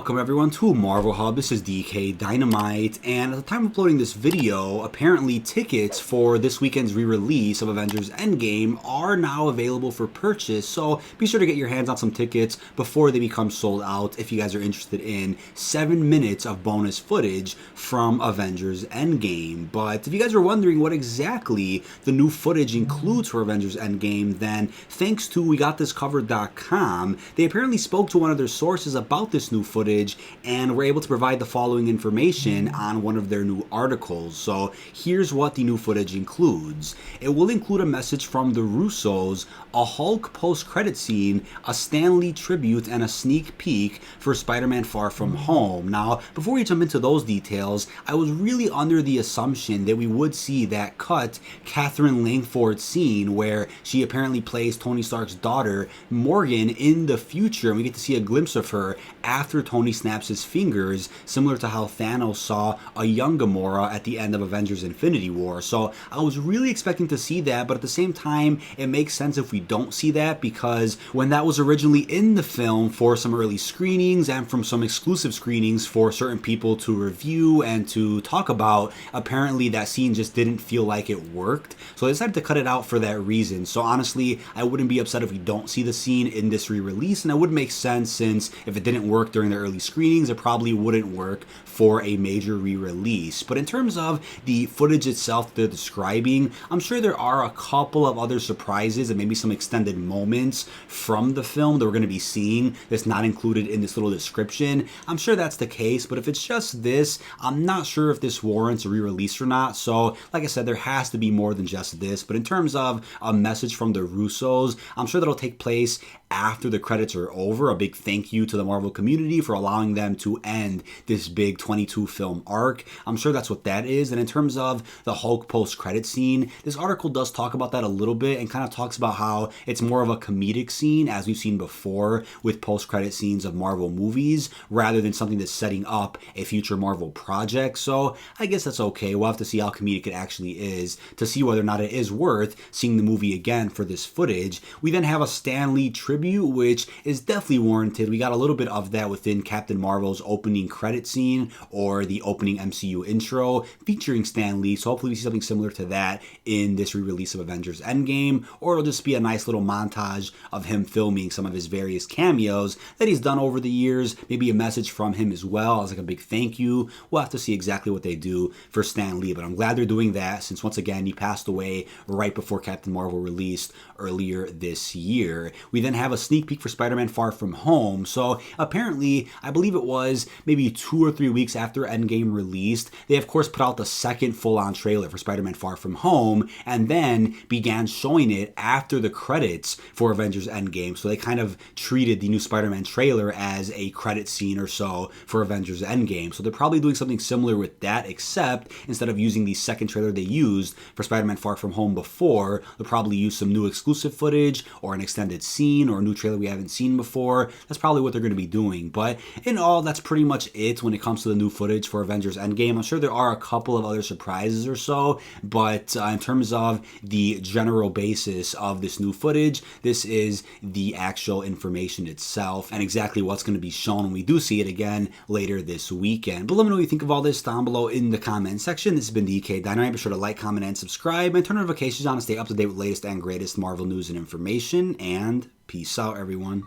Welcome everyone to Marvel Hub. This is DK Dynamite, and at the time of uploading this video, apparently tickets for this weekend's re-release of Avengers Endgame are now available for purchase, so be sure to get your hands on some tickets before they become sold out if you guys are interested in 7 minutes of bonus footage from Avengers Endgame. But if you guys are wondering what exactly the new footage includes for Avengers Endgame, then thanks to WeGotThisCovered.com, they apparently spoke to one of their sources about this new footage and were able to provide the following information on one of their new articles. So here's what the new footage includes. It will include a message from the Russos, a Hulk post-credit scene, a Stan Lee tribute, and a sneak peek for Spider-Man Far From Home. Now, before we jump into those details, I was really under the assumption that we would see that cut Catherine Langford scene where she apparently plays Tony Stark's daughter, Morgan, in the future, and we get to see a glimpse of her after Tony snaps his fingers, similar to how Thanos saw a young Gamora at the end of Avengers Infinity War. So I was really expecting to see that, but at the same time, it makes sense if we don't see that, because when that was originally in the film for some early screenings and from some exclusive screenings for certain people to review and to talk about, apparently that scene just didn't feel like it worked. So I decided to cut it out for that reason. So honestly, I wouldn't be upset if we don't see the scene in this re-release, and it would make sense since if it didn't work during the early screenings, it probably wouldn't work for a major re-release. But in terms of the footage itself they're describing, I'm sure there are a couple of other surprises and maybe some extended moments from the film that we're going to be seeing that's not included in this little description. I'm sure that's the case, but if it's just this, I'm not sure if this warrants a re-release or not. So like I said, there has to be more than just this. But in terms of a message from the Russos, I'm sure that'll take place after the credits are over. A big thank you to the Marvel community for allowing them to end this big 22 film arc. I'm sure that's what that is. And in terms of the Hulk post-credit scene, this article does talk about that a little bit and kind of talks about how it's more of a comedic scene, as we've seen before with post-credit scenes of Marvel movies, rather than something that's setting up a future Marvel project. So I guess that's okay. We'll have to see how comedic it actually is to see whether or not it is worth seeing the movie again for this footage. We then have a Stan Lee tribute, which is definitely warranted. We got a little bit of that within Captain Marvel's opening credit scene or the opening MCU intro featuring Stan Lee, so hopefully we see something similar to that in this re-release of Avengers Endgame, or it'll just be a nice little montage of him filming some of his various cameos that he's done over the years, maybe a message from him as well as like a big thank you. We'll have to see exactly what they do for Stan Lee, but I'm glad they're doing that since once again he passed away right before Captain Marvel released earlier this year. We then have a sneak peek for Spider-Man Far From Home. So apparently, I believe it was maybe 2 or 3 weeks after Endgame released, they of course put out the second full-on trailer for Spider-Man Far From Home and then began showing it after the credits for Avengers Endgame. So they kind of treated the new Spider-Man trailer as a credit scene or so for Avengers Endgame. So they're probably doing something similar with that, except instead of using the second trailer they used for Spider-Man Far From Home before, they'll probably use some new exclusive footage or an extended scene or a new trailer we haven't seen before. That's probably what they're going to be doing. But in all, that's pretty much it when it comes to the new footage for Avengers Endgame. I'm sure there are a couple of other surprises or so, but in terms of the general basis of this new footage, this is the actual information itself and exactly what's going to be shown when we do see it again later this weekend. But let me know what you think of all this down below in the comment section. This has been DK Dynamite. Be sure to like, comment, and subscribe, and turn notifications on to stay up to date with latest and greatest Marvel news and information, and peace out, everyone.